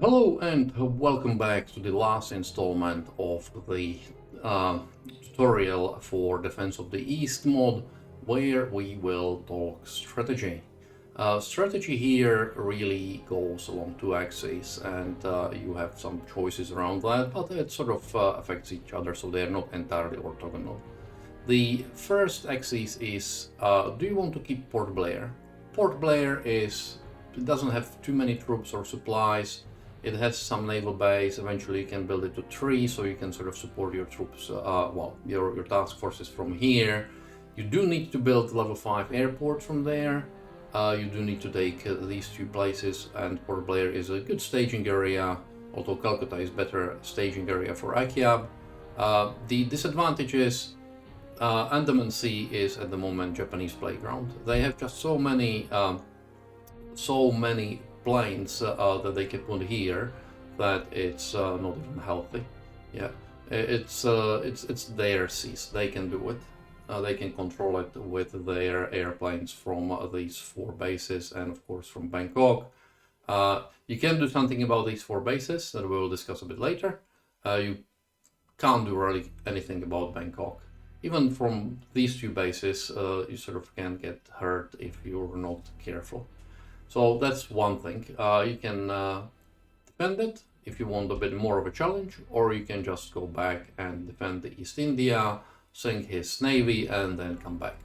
Hello and welcome back to the last installment of the tutorial for Defense of the East mod, where we will talk strategy. Strategy here really goes along two axes, and you have some choices around that, but it sort of affects each other, so they're not entirely orthogonal. The first axis is, do you want to keep Port Blair? Port Blair it doesn't have too many troops or supplies. It has some naval base. Eventually you can build it to 3, so you can sort of support your troops, your task forces from here. You do need to build level 5 airport from there. You do need to take these two places, and Port Blair is a good staging area, although Calcutta is better staging area for Akyab. The disadvantage is Andaman Sea is at the moment Japanese playground. They have just so many planes that they can put here that it's not even healthy. Yeah, it's their seas. They can do it. They can control it with their airplanes from these 4 bases, and of course from Bangkok. You can do something about these 4 bases that we will discuss a bit later. You can't do really anything about Bangkok. Even from these 2 bases, you sort of can get hurt if you're not careful. So that's one thing. You can defend it if you want a bit more of a challenge, or you can just go back and defend the East India, sink his navy, and then come back.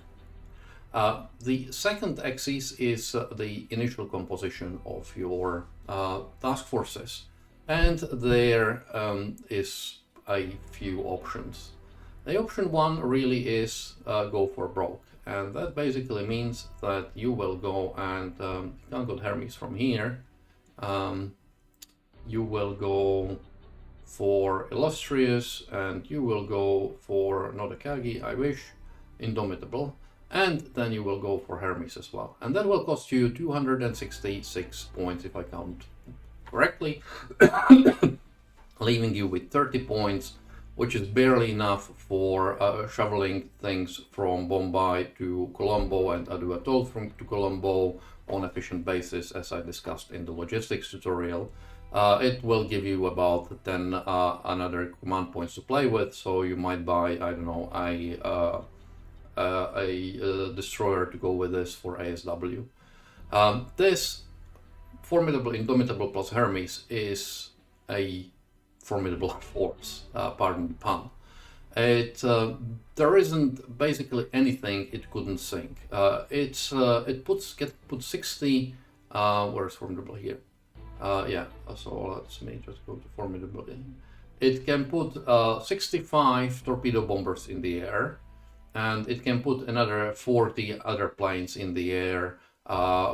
The second axis is the initial composition of your task forces, and there is a few options. The option 1 really is go for broke. And that basically means that you will go and you can't go Hermes from here. You will go for Illustrious, and you will go for not Akagi, I wish, Indomitable, and then you will go for Hermes as well. And that will cost you 266 points if I count correctly, leaving you with 30 points, which is barely enough for shoveling things from Bombay to Colombo and Adu Atol to Colombo on efficient basis, as I discussed in the logistics tutorial. It will give you about 10 another command points to play with, so you might buy, I don't know, a destroyer to go with this for ASW. This formidable Indomitable plus Hermes is a formidable force, pardon the pun. There isn't basically anything it couldn't sink. It puts 60. Where's formidable here? Yeah. So let me just go to formidable. It can put 65 torpedo bombers in the air, and it can put another 40 other planes in the air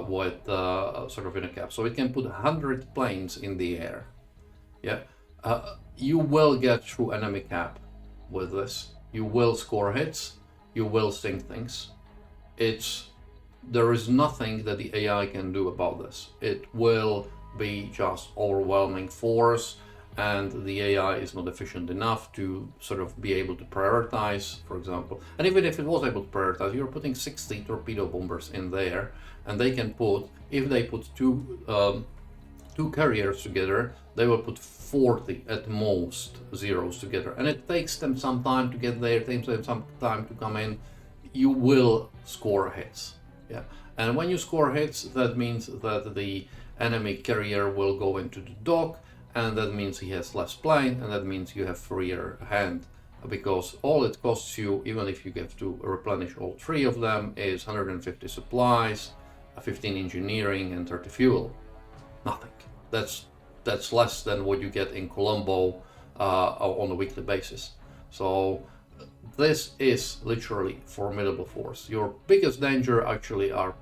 with sort of in a cap. So it can put 100 planes in the air. Yeah. You will get through enemy cap with this. You will score hits. You will sink things. There is nothing that the AI can do about this. It will be just overwhelming force, and the AI is not efficient enough to sort of be able to prioritize, for example. And even if it was able to prioritize, you're putting 60 torpedo bombers in there, and they can put, if they put two carriers together, they will put 40 at most zeros together, and it takes them some time to get there, it takes them some time to come in. You will score hits. Yeah, and when you score hits, that means that the enemy carrier will go into the dock, and that means he has less plane, and that means you have freer hand, because all it costs you, even if you get to replenish all 3 of them, is 150 supplies, 15 engineering, and 30 fuel. Nothing. That's less than what you get in Colombo on a weekly basis. So this is literally formidable force. Your biggest danger actually are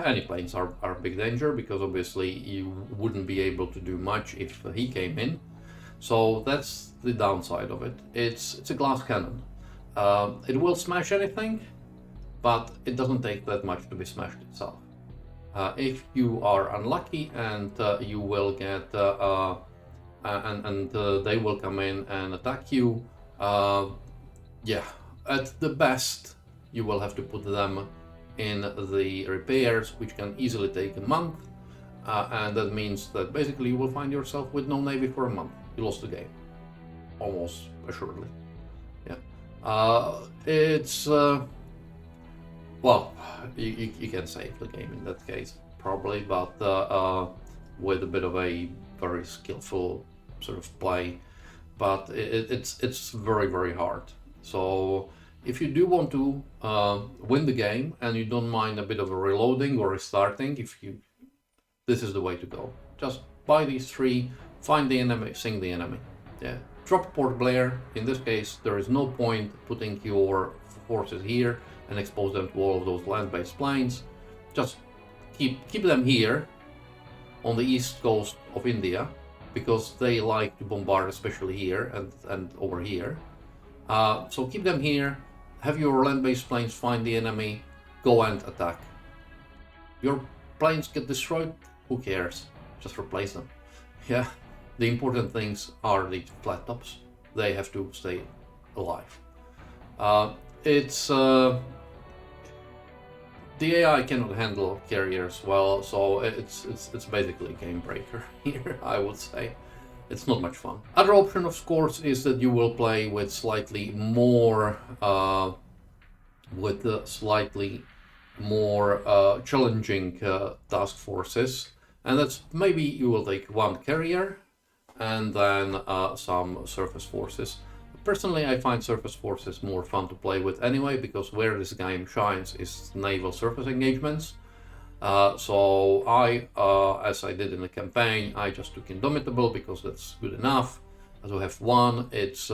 any planes are a big danger, because obviously you wouldn't be able to do much if he came in. So that's the downside of it. It's a glass cannon. It will smash anything, but it doesn't take that much to be smashed itself. If you are unlucky, and you will get they will come in and attack you, yeah, at the best you will have to put them in the repairs, which can easily take a month, and that means that basically you will find yourself with no navy for a month. You lost the game, almost assuredly. Yeah, it's well, you can save the game in that case probably, but with a bit of a very skillful sort of play. But it's very, very hard. So if you do want to win the game and you don't mind a bit of a reloading or restarting, this is the way to go. Just buy these three, find the enemy, sing the enemy. Yeah, drop Port Blair. In this case, there is no point putting your forces here and expose them to all of those land-based planes. Just keep them here on the east coast of India, because they like to bombard, especially here and over here. So keep them here, have your land-based planes find the enemy, go and attack. Your planes get destroyed, who cares? Just replace them. Yeah, the important things are the flat tops. They have to stay alive. The AI cannot handle carriers well, so it's basically a game breaker here, I would say. It's not much fun. Other option, of course, is that you will play with slightly more challenging task forces, and that's maybe you will take one carrier and then some surface forces. Personally, I find surface forces more fun to play with anyway, because where this game shines is naval surface engagements. So I, as I did in the campaign, I just took Indomitable because that's good enough. To have one, it's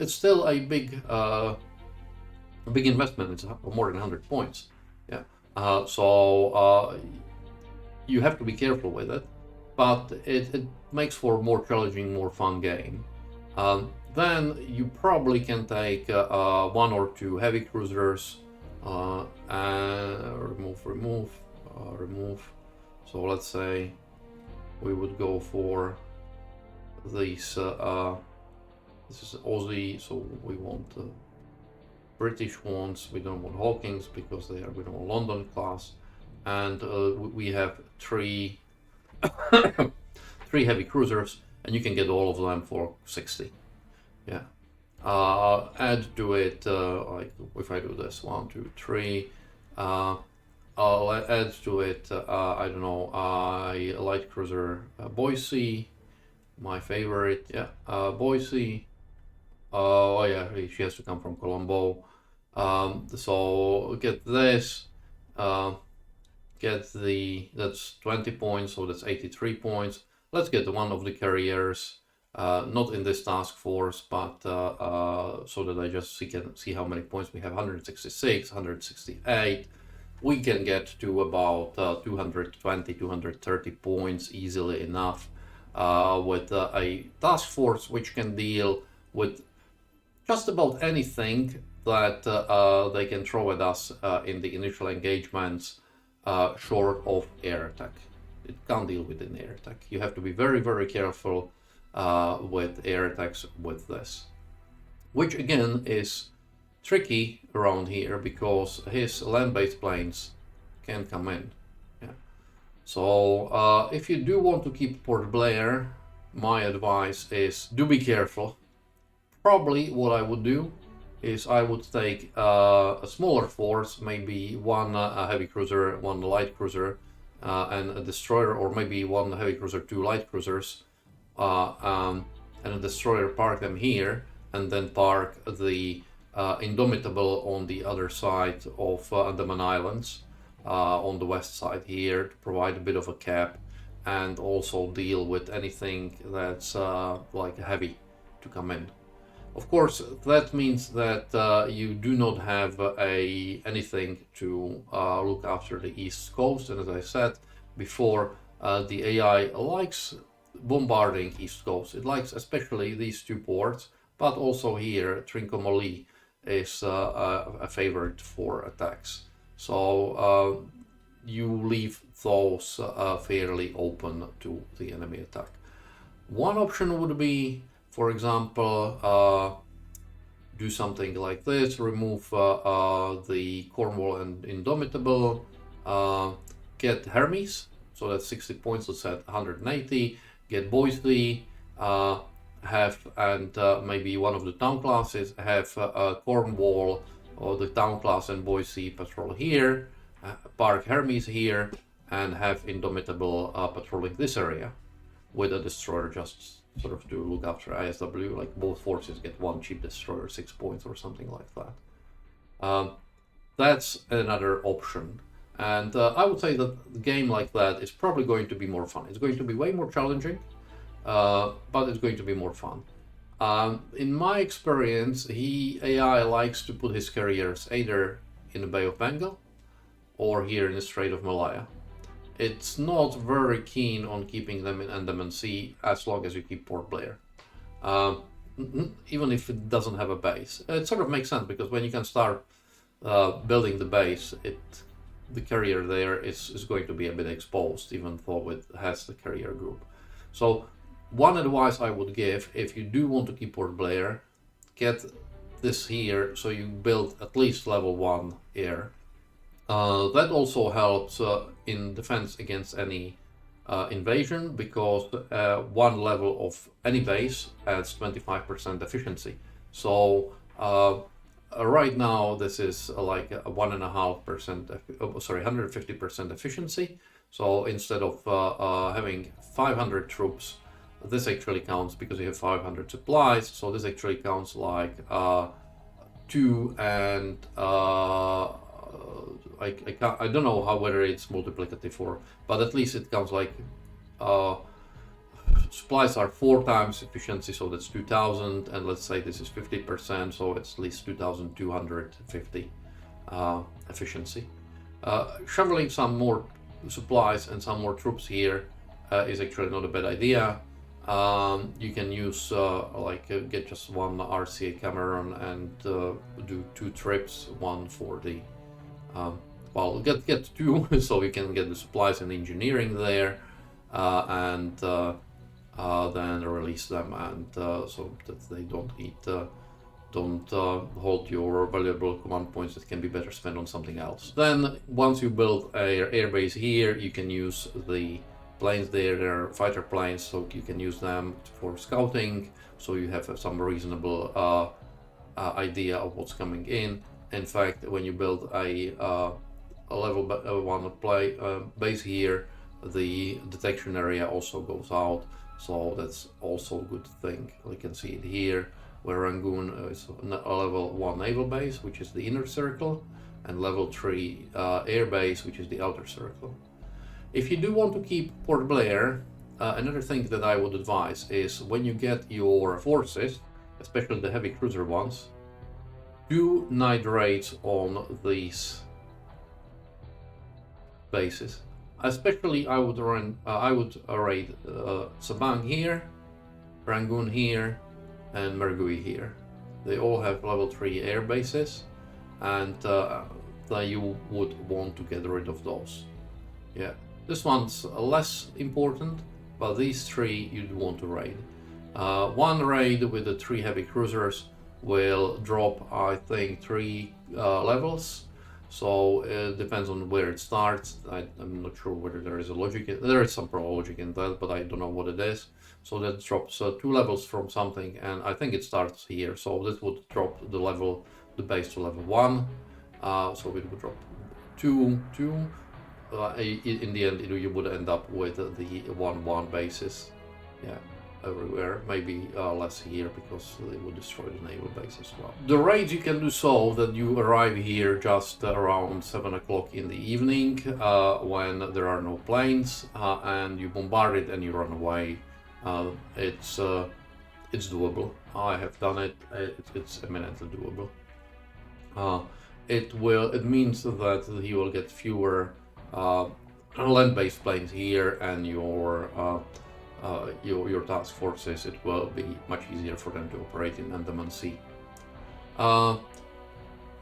still a big investment. It's more than 100 points. Yeah. So you have to be careful with it, but it makes for a more challenging, more fun game. Then you probably can take one or two heavy cruisers, and remove. So let's say we would go for these. This is Aussie, so we want British ones. We don't want Hawkins because we don't want London class, and we have three heavy cruisers, and you can get all of them for 60. Yeah. Add to it, like if I do this 1, 2, 3, I'll add to it, I don't know, light cruiser Boise, my favorite. Yeah, Boise. Oh yeah, she has to come from Colombo. So get this. That's 20 points, so that's 83 points. Let's get one of the carriers. Not in this task force, but so that I just can see how many points we have. 166, 168. We can get to about 220, 230 points easily enough with a task force which can deal with just about anything that they can throw at us in the initial engagements, short of air attack. It can't deal with an air attack. You have to be very, very careful with air attacks with this, which again is tricky around here because his land-based planes can come in. Yeah. So if you do want to keep Port Blair, my advice is do be careful. Probably what I would do is I would take a smaller force, maybe one heavy cruiser, one light cruiser, and a destroyer, or maybe one heavy cruiser, two light cruisers, and a destroyer, park them here, and then park the Indomitable on the other side of Andaman Islands, on the west side here, to provide a bit of a cap, and also deal with anything that's like heavy to come in. Of course, that means that you do not have anything to look after the east coast, and as I said before, the AI likes bombarding east coast. It likes especially these two ports, but also here Trincomalee is a favorite for attacks. So you leave those fairly open to the enemy attack. One option would be, for example, do something like this, remove the Cornwall and Indomitable, get Hermes, so that's 60 points, let's set 180, get Boise, have, and maybe one of the town classes, have Cornwall or the town class and Boise patrol here, park Hermes here, and have Indomitable patrolling this area with a destroyer just sort of to look after ISW, like both forces get one cheap destroyer, 6 points or something like that. That's another option. And I would say that a game like that is probably going to be more fun. It's going to be way more challenging, but it's going to be more fun. In my experience, AI likes to put his carriers either in the Bay of Bengal or here in the Strait of Malaya. It's not very keen on keeping them in Andaman Sea as long as you keep Port Blair, even if it doesn't have a base. It sort of makes sense because when you can start building the base, the carrier there is going to be a bit exposed, even though it has the carrier group. So one advice I would give, if you do want to keep Port Blair, get this here so you build at least level 1 air. That also helps in defense against any invasion, because one level of any base adds 25% efficiency. So right now this is like a 1.5%, sorry, 150% efficiency. So instead of having 500 troops, this actually counts because you have 500 supplies. So this actually counts like 2 and I don't know whether it's multiplicative or, but at least it counts like supplies are 4 times efficiency, so that's 2000, and let's say this is 50%, so it's at least 2250 efficiency. Shoveling some more supplies and some more troops here is actually not a bad idea. You can use get just one RCA Cameron and do 2 trips, one for the well, get 2 so you can get the supplies and engineering there, and then release them, and so that they don't hold your valuable command points that can be better spent on something else. Then once you build a airbase here, you can use the planes there. They're fighter planes, so you can use them for scouting, so you have some reasonable idea of what's coming in. In fact, when you build a level 1 base here, the detection area also goes out, so that's also a good thing. We can see it here, where Rangoon is a level 1 naval base, which is the inner circle, and level 3 air base, which is the outer circle. If you do want to keep Port Blair, another thing that I would advise is when you get your forces, especially the heavy cruiser ones, do night raids on these bases. Especially I would raid Sabang here, Rangoon here, and Mergui here. They all have level 3 air bases, and you would want to get rid of those. Yeah, this one's less important, but these 3 you'd want to raid. One raid with the 3 heavy cruisers will drop, I think, 3 levels. So it depends on where it starts. I'm not sure whether there is a logic. There is some pro logic in that, but I don't know what it is. So that drops 2 levels from something, and I think it starts here. So this would drop the base to level 1. So it would drop 2. In the end, you would end up with the 1-1 bases. Yeah. Everywhere, maybe less here because they would destroy the naval base as well. The raids you can do so that you arrive here just around 7 o'clock in the evening when there are no planes, and you bombard it and you run away. It's doable. I have done it. It's eminently doable. It means that he will get fewer land-based planes here, and your task forces, it will be much easier for them to operate in Andaman Sea.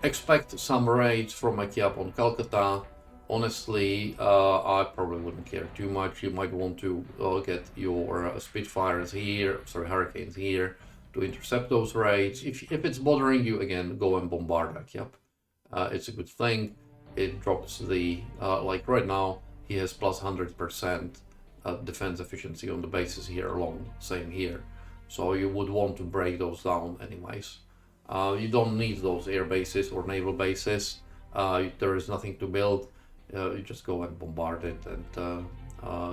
Expect some raids from Akia on Calcutta. Honestly, I probably wouldn't care too much. You might want to get your Spitfires here, sorry, Hurricanes here, to intercept those raids. If it's bothering you, again, go and bombard Akyap. It's a good thing. It drops the, like right now, he has plus 100% defense efficiency on the bases here alone, same here. So you would want to break those down anyways. You don't need those air bases or naval bases. There is nothing to build. You just go and bombard it, and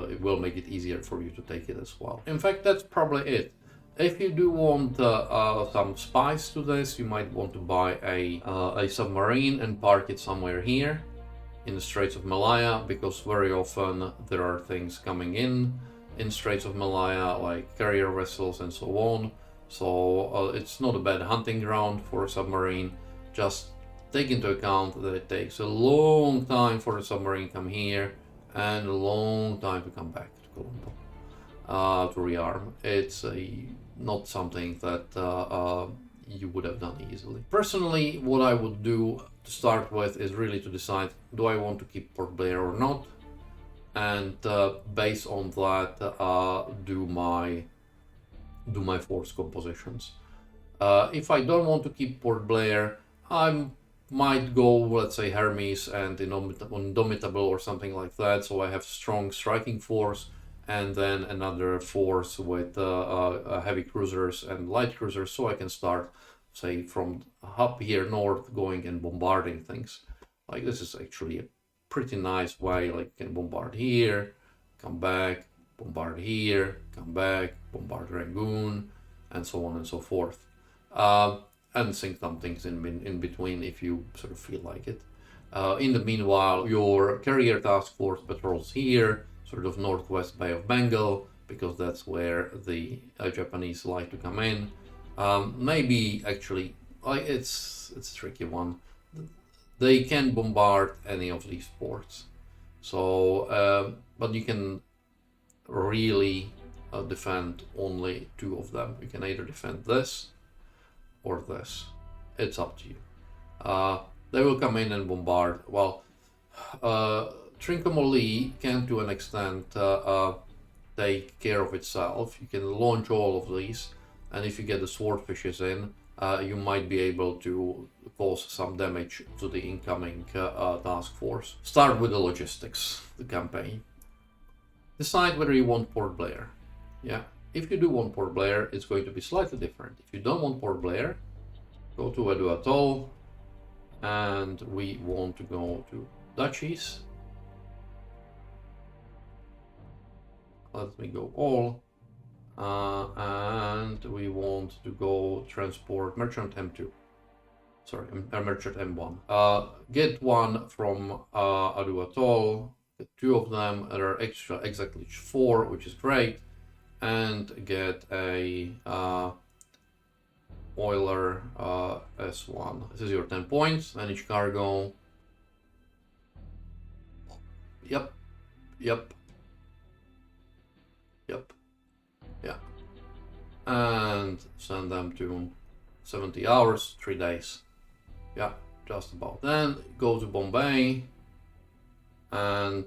it will make it easier for you to take it as well. In fact, that's probably it. If you do want some spice to this, you might want to buy a submarine and park it somewhere here in the Straits of Malaya, because very often there are things coming in Straits of Malaya, like carrier vessels and so on. So it's not a bad hunting ground for a submarine. Just take into account that it takes a long time for a submarine to come here and a long time to come back to Colombo to rearm. It's not something that you would have done easily. Personally, what I would do to start with is really to decide, do I want to keep Port Blair or not? And based on that, do my force compositions. If I don't want to keep Port Blair, I might go, let's say, Hermes and Indomitable or something like that, so I have strong striking force, and then another force with heavy cruisers and light cruisers, so I can start, say, from up here north, going and bombarding things. Like, this is actually a pretty nice way. Like, you can bombard here, come back, bombard here, come back, bombard Rangoon, and so on and so forth. And sink some things in between if you sort of feel like it. In the meanwhile, your carrier task force patrols here, sort of northwest Bay of Bengal, because that's where the Japanese like to come in. Maybe actually, it's a tricky one. They can bombard any of these ports, so but you can really defend only two of them. You can either defend this or this. It's up to you. They will come in and bombard. Well, Trincomalee can, to an extent, take care of itself. You can launch all of these, and if you get the swordfishes in, you might be able to cause some damage to the incoming task force. Start with the logistics, the campaign. Decide whether you want Port Blair. Yeah, if you do want Port Blair, it's going to be slightly different. If you don't want Port Blair, go to Edu Atoll, and we want to go to Duchies. Let me go all. And we want to go transport Merchant M2. Sorry, Merchant M1. Get one from Edu Atoll. Get two of them. There are exactly 4, which is great. And get a oiler S1. This is your 10 points. Manage cargo. Yep. Yeah. And send them to 70 hours, 3 days. Yeah, just about. Then go to Bombay, and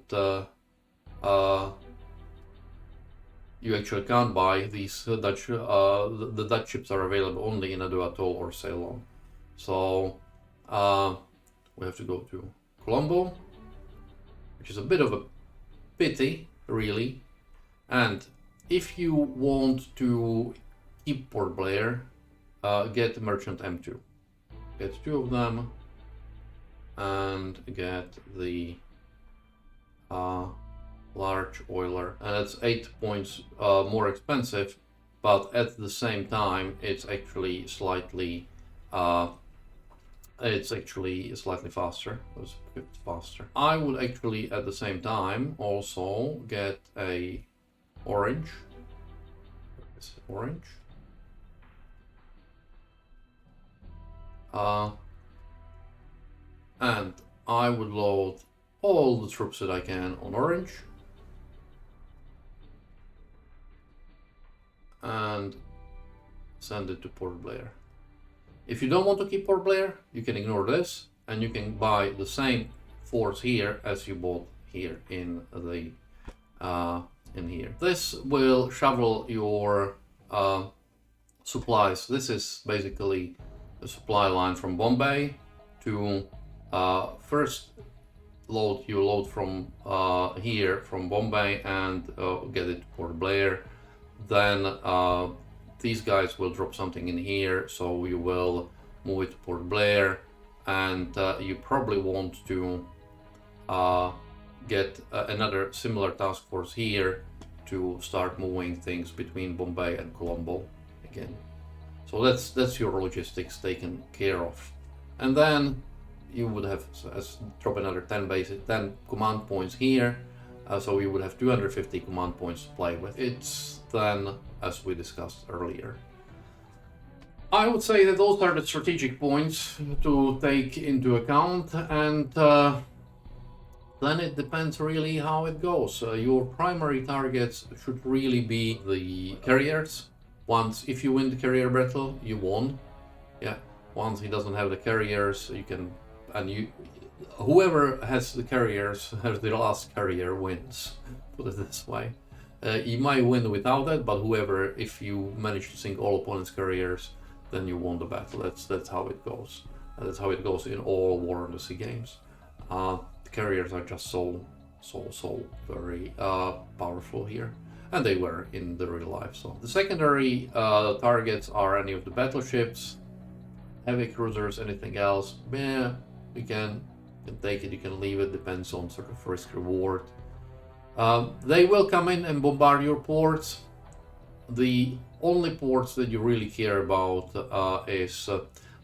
you actually can't buy these Dutch. The Dutch ships are available only in Edu Atoll or Ceylon. So we have to go to Colombo, which is a bit of a pity, really. And if you want to keep Port Blair, get Merchant M2. Get 2 of them, and get the large oiler. And it's 8 points more expensive, but at the same time, it's actually slightly faster. It's a bit faster. I would actually, at the same time, also get a orange. Is it orange? And I would load all the troops that I can on orange, and send it to Port Blair. If you don't want to keep Port Blair, you can ignore this, and you can buy the same force here as you bought here in the in here. This will shovel your supplies. This is basically the supply line from Bombay to first you load from here from Bombay and get it to Port Blair. Then these guys will drop something in here, so you will move it to Port Blair, and you probably want to get another similar task force here to start moving things between Bombay and Colombo again. So that's your logistics taken care of. And then you would have drop another 10 command points here. So you would have 250 command points to play with. It's then, as we discussed earlier. I would say that those are the strategic points to take into account, and then it depends really how it goes. Your primary targets should really be the carriers. If you win the carrier battle, you won. Yeah. Once he doesn't have the carriers, you can, and whoever has the carriers, has the last carrier wins. Put it this way. You might win without that, but if you manage to sink all opponents' carriers, then you won the battle. That's how it goes. That's how it goes in all War on the Sea games. The carriers are just so very powerful here, and they were in the real life. So the secondary targets are any of the battleships, heavy cruisers, anything else. Yeah, you can take it, you can leave it, depends on sort of risk reward. They will come in and bombard your ports. The only ports that you really care about is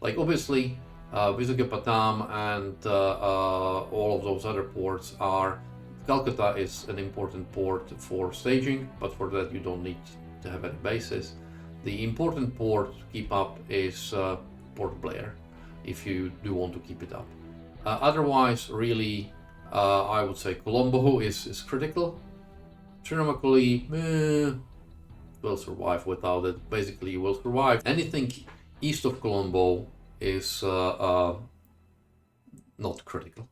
like obviously Visakhapatnam and all of those other ports are. Calcutta is an important port for staging, but for that you don't need to have any bases. The important port to keep up is Port Blair, if you do want to keep it up. Otherwise, really, I would say Colombo is critical. Trincomalee will survive without it. Basically, you will survive. Anything east of Colombo is not critical.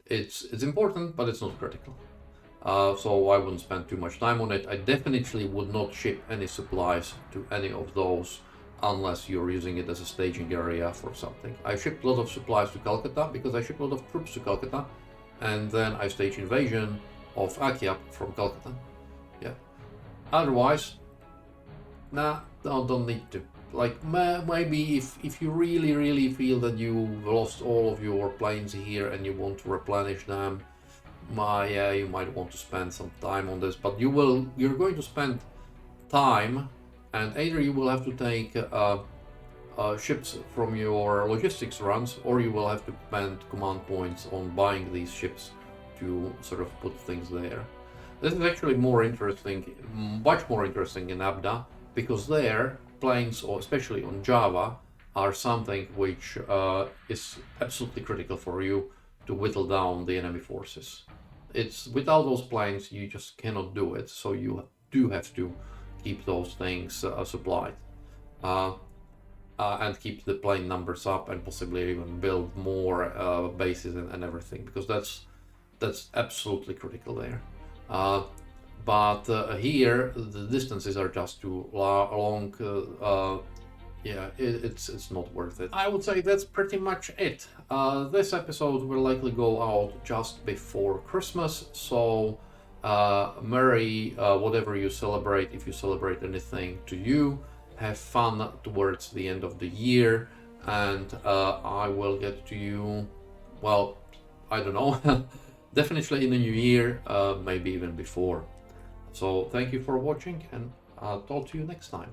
It's important, but it's not critical. So I wouldn't spend too much time on it. I definitely would not ship any supplies to any of those unless you're using it as a staging area for something. I shipped a lot of supplies to Calcutta because I shipped a lot of troops to Calcutta, and then I staged invasion of Akyab from Calcutta. Yeah. Otherwise, nah, don't need to. Like maybe if you really feel that you've lost all of your planes here and you want to replenish them, you might want to spend some time on this. But you're going to spend time, and either you will have to take ships from your logistics runs, or you will have to spend command points on buying these ships to sort of put things there. This is actually more interesting, much more interesting in Abda, because there planes, or especially on Java, are something which is absolutely critical for you to whittle down the enemy forces. It's without those planes you just cannot do it, so you do have to keep those things supplied and keep the plane numbers up, and possibly even build more bases and everything, because that's absolutely critical there. But here the distances are just too long. Yeah, it's not worth it. I would say that's pretty much it. This episode will likely go out just before Christmas, so merry whatever you celebrate, if you celebrate anything, to you. Have fun towards the end of the year, and I will get to you, well, I don't know, definitely in the new year, maybe even before. So thank you for watching, and I'll talk to you next time.